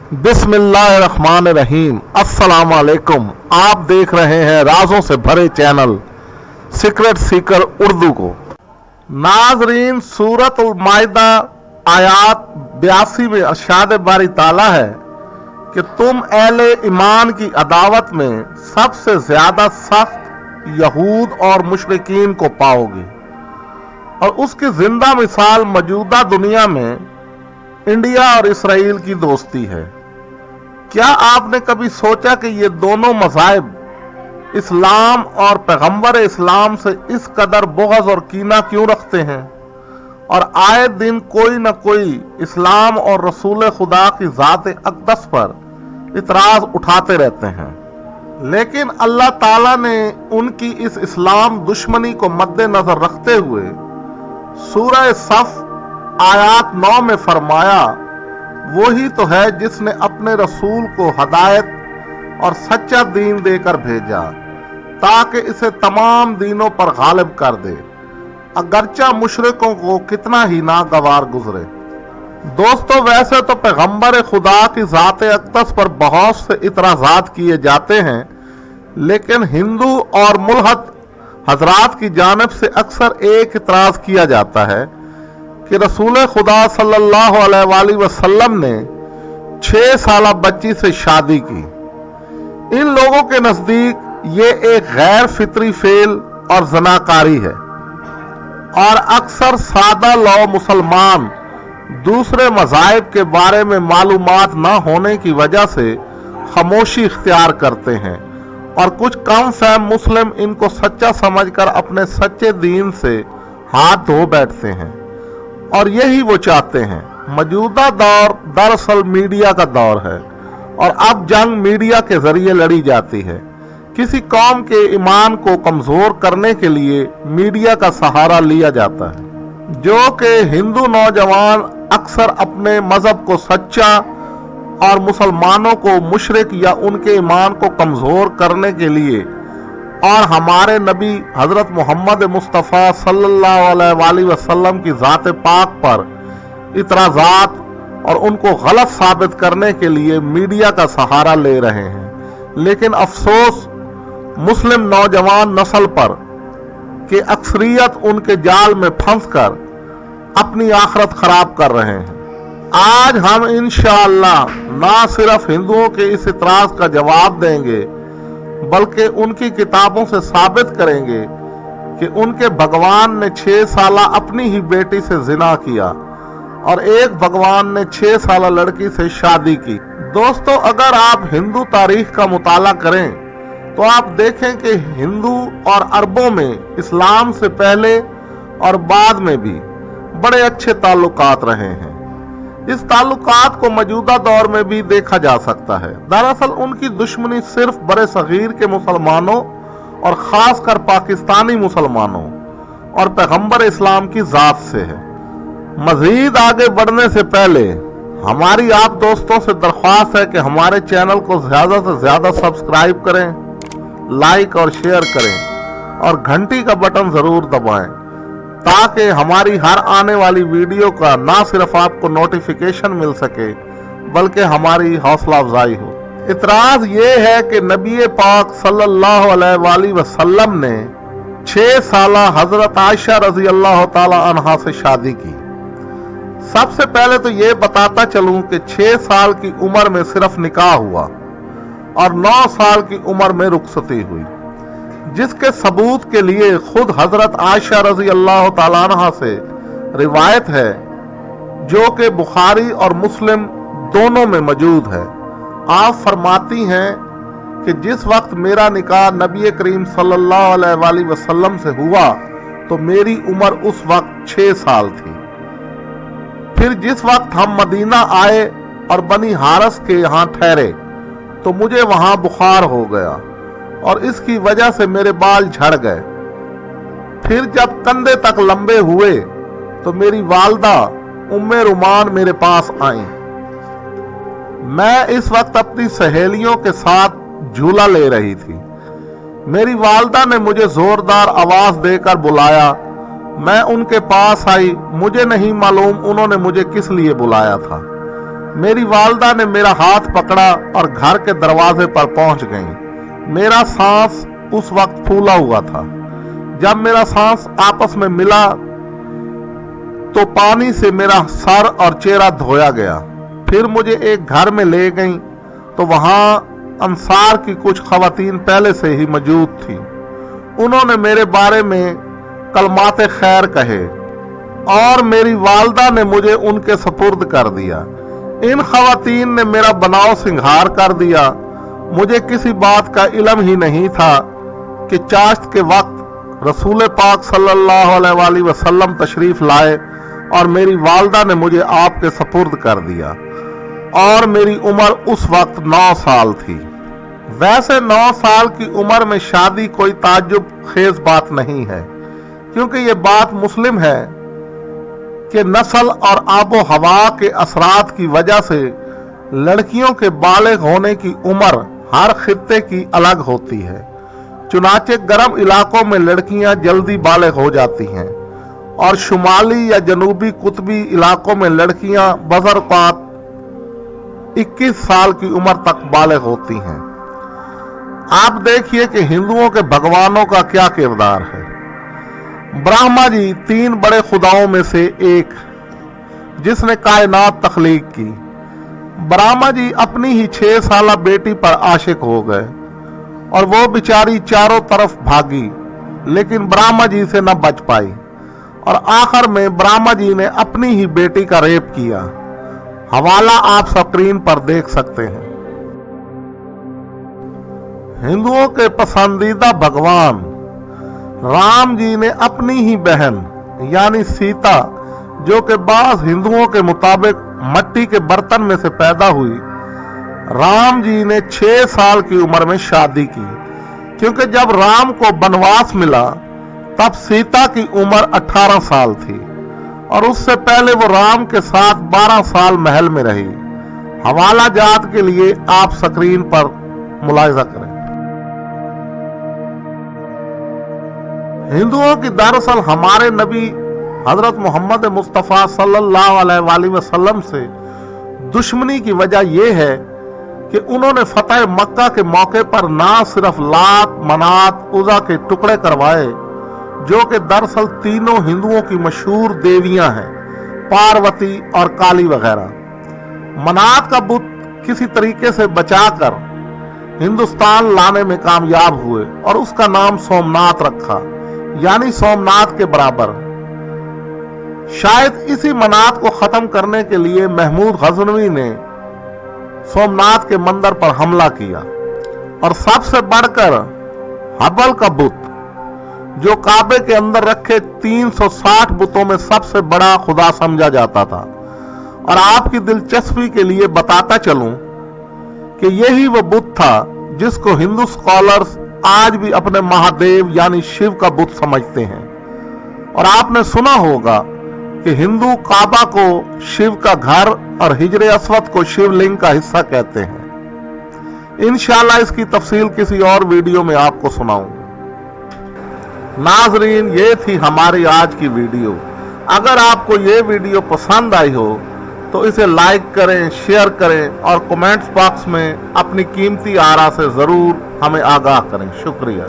बिस्मिल्लाहिर्रहमानिर्रहीम। अस्सलाम वालेकुम। आप देख रहे हैं राजों से भरे चैनल सीक्रेट सीकर उर्दू को। नाजरीन, सूरत माइदा आयात 82 में अरशाद बारी ताला है कि तुम अहले ईमान की अदावत में सबसे ज्यादा सख्त यहूद और मुशरिकीन को पाओगे, और उसकी जिंदा मिसाल मौजूदा दुनिया में इंडिया और इसराइल की दोस्ती है। क्या आपने कभी सोचा कि ये दोनों मज़ाहिब इस्लाम और पैगंबर इस्लाम से इस कदर बुग़्ज़ और कीना क्यों रखते हैं, और आए दिन कोई न कोई इस्लाम और रसूल खुदा की ज़ात अक़दस पर इतराज़ उठाते रहते हैं। लेकिन अल्लाह ताला ने उनकी इस इस्लाम दुश्मनी को मद्देनज़र रखते हुए सूरह सफ आयात 9 में फरमाया, वही तो है जिसने अपने रसूल को हदायत और सच्चा दीन देकर भेजा ताकि इसे तमाम दीनों पर गालिब कर दे, अगरचा मुशरिकों को कितना ही नागवार गुजरे। दोस्तों, वैसे तो पैगंबर खुदा की ज़ात अक़दस पर बहुत से इतराज़ात किए जाते हैं, लेकिन हिंदू और मुल्हद हजरात की जानिब से अक्सर एक इतराज़ किया जाता है कि रसूल खुदा सल्लल्लाहु अलैहि वसल्लम ने 6 साला बच्ची से शादी की। इन लोगों के नज़दीक ये एक गैर फितरी फेल और ज़नाकारी है, और अक्सर सादा लौ मुसलमान दूसरे मज़ाहिब के बारे में मालूमात न होने की वजह से खामोशी इख्तियार करते हैं, और कुछ कम फहम मुस्लिम इनको सच्चा समझकर अपने सच्चे दीन से हाथ धो बैठते हैं, और यही वो चाहते हैं। मौजूदा दौर दरअसल मीडिया का दौर है, और अब जंग मीडिया के जरिए लड़ी जाती है। किसी कौम के ईमान को कमजोर करने के लिए मीडिया का सहारा लिया जाता है, जो कि हिंदू नौजवान अक्सर अपने मजहब को सच्चा और मुसलमानों को मुशरिक या उनके ईमान को कमजोर करने के लिए और हमारे नबी हजरत मोहम्मद मुस्तफ़ा सल्लल्लाहु अलैहि वसल्लम की ज़ात पाक पर इतराज़ात और उनको गलत साबित करने के लिए मीडिया का सहारा ले रहे हैं। लेकिन अफसोस मुस्लिम नौजवान नस्ल पर कि अक्सरियत उनके जाल में फंसकर अपनी आखिरत खराब कर रहे हैं। आज हम इंशाअल्लाह ना सिर्फ हिंदुओं के इस इतराज़ का जवाब देंगे, बल्कि उनकी किताबों से साबित करेंगे कि उनके भगवान ने 6 साला अपनी ही बेटी से जिना किया और एक भगवान ने 6 साला लड़की से शादी की। दोस्तों, अगर आप हिंदू तारीख का मुताला करें तो आप देखें कि हिंदू और अरबों में इस्लाम से पहले और बाद में भी बड़े अच्छे ताल्लुकात रहे हैं। इस ताल्लुकात को मौजूदा दौर में भी देखा जा सकता है। दरअसल उनकी दुश्मनी सिर्फ बड़े सगीर के मुसलमानों और खासकर पाकिस्तानी मुसलमानों और पैगंबर इस्लाम की ज़ात से है। मजीद आगे बढ़ने से पहले हमारी आप दोस्तों से दरख्वास्त है कि हमारे चैनल को ज़्यादा से ज़्यादा सब्सक्राइब करें, लाइक और शेयर करें, और घंटी का बटन ज़रूर दबाएं ताकि हमारी हर आने वाली वीडियो का ना सिर्फ आपको नोटिफिकेशन मिल सके बल्कि हमारी हौसला अफजाई हो। इतराज़ ये है कि नबी पाक सल्लल्लाहु अलैहि वसल्लम ने 6 साला हजरत आयशा रजी अल्लाह ताला अन्हा से शादी की। सबसे पहले तो ये बताता चलूं कि 6 साल की उम्र में सिर्फ निकाह हुआ और 9 साल की उम्र में रुखसती हुई, जिसके सबूत के लिए खुद हजरत आयशा रजी अल्लाह ताला अन्हा से रिवायत है, जो कि बुखारी और मुस्लिम दोनों में मौजूद है। आप फरमाती हैं कि जिस वक्त मेरा निकाह नबी करीम सल्लल्लाहु अलैहि वसल्लम से हुआ तो मेरी उम्र उस वक्त 6 साल थी। फिर जिस वक्त हम मदीना आए और बनी हारस के यहाँ ठहरे तो मुझे वहाँ बुखार हो गया और इसकी वजह से मेरे बाल झड़ गए। फिर जब कंधे तक लंबे हुए तो मेरी वालदा उम्मे रुमान मेरे पास आई। मैं इस वक्त अपनी सहेलियों के साथ झूला ले रही थी। मेरी वालदा ने मुझे जोरदार आवाज देकर बुलाया। मैं उनके पास आई। मुझे नहीं मालूम उन्होंने मुझे किस लिए बुलाया था। मेरी वालदा ने मेरा हाथ पकड़ा और घर के दरवाजे पर पहुंच गईं। मेरा सांस उस वक्त फूला हुआ था। जब मेरा सांस आपस में मिला तो पानी से मेरा सर और चेहरा धोया गया। फिर मुझे एक घर में ले गईं तो वहां अंसार की कुछ खवातीन पहले से ही मौजूद थी। उन्होंने मेरे बारे में कलमाते खैर कहे और मेरी वालदा ने मुझे उनके सपुर्द कर दिया। इन खवातीन ने मेरा बनाव सिंगार कर दिया। मुझे किसी बात का इल्म ही नहीं था कि चाश्त के वक्त रसूल पाक सल्लल्लाहु अलैहि वसल्लम तशरीफ लाए और मेरी वालदा ने मुझे आपके सपुर्द कर दिया और मेरी उम्र उस वक्त 9 साल थी। वैसे 9 साल की उम्र में शादी कोई ताज्जुब खेज बात नहीं है, क्योंकि ये बात मुस्लिम है कि नस्ल और आबो हवा के असरात की वजह से लड़कियों के बालिग होने की उम्र हर खित्ते की अलग होती है। चुनाचे गर्म इलाकों में लड़कियां जल्दी बालिग हो जाती हैं और शुमाली या जनूबी कुतबी इलाकों में लड़कियां बज़रक़ात 21 साल की उम्र तक बालिग होती हैं। आप देखिए कि हिंदुओं के भगवानों का क्या किरदार है। ब्रह्मा जी 3 बड़े खुदाओं में से एक, जिसने कायनात तख्लीक की। ब्रह्मा जी अपनी ही 6 साला बेटी पर आशिक हो गए और वो बेचारी चारों तरफ भागी, लेकिन ब्रह्मा जी से न बच पाई और आखिर में ब्रह्मा जी ने अपनी ही बेटी का रेप किया। हवाला आप स्क्रीन पर देख सकते हैं। हिंदुओं के पसंदीदा भगवान राम जी ने अपनी ही बहन यानी सीता, जो कि बाज़ हिंदुओं के मुताबिक मट्टी के बर्तन में से पैदा हुई, राम जी ने 6 साल की उम्र में शादी की, क्योंकि जब राम को वनवास मिला तब सीता की उम्र 18 साल थी और उससे पहले वो राम के साथ 12 साल महल में रही। हवाला जात के लिए आप स्क्रीन पर मुलाहिजा करें। हिंदुओं की दरअसल हमारे नबी हजरत मोहम्मद मुस्तफ़ा सल्लल्लाहु अलैहि वसल्लम से दुश्मनी की वजह यह है कि उन्होंने फतेह मक्का के मौके पर ना सिर्फ लात, मनात, उज़ा के टुकड़े करवाए, जो कि दरअसल तीनों हिंदुओं की मशहूर देवियां हैं, पार्वती और काली वगैरह। मनात का बुत किसी तरीके से बचाकर हिंदुस्तान लाने में कामयाब हुए और उसका नाम सोमनाथ रखा, यानी सोमनाथ के बराबर। शायद इसी मनात को खत्म करने के लिए महमूद गजनवी ने सोमनाथ के मंदिर पर हमला किया और सबसे बढ़कर हबल का बुत, जो काबे के अंदर रखे 360 बुतों में सबसे बड़ा खुदा समझा जाता था। और आपकी दिलचस्पी के लिए बताता चलूं कि यही वो बुत था जिसको हिंदू स्कॉलर्स आज भी अपने महादेव यानी शिव का बुत समझते हैं। और आपने सुना होगा कि हिंदू काबा को शिव का घर और हिजरे अस्वद को शिवलिंग का हिस्सा कहते हैं। इंशाल्लाह इसकी तफसील किसी और वीडियो में आपको सुनाऊंगा। नाजरीन, ये थी हमारी आज की वीडियो। अगर आपको ये वीडियो पसंद आई हो तो इसे लाइक करें, शेयर करें और कमेंट्स बॉक्स में अपनी कीमती आरा से ज़रूर हमें आगाह करें। शुक्रिया।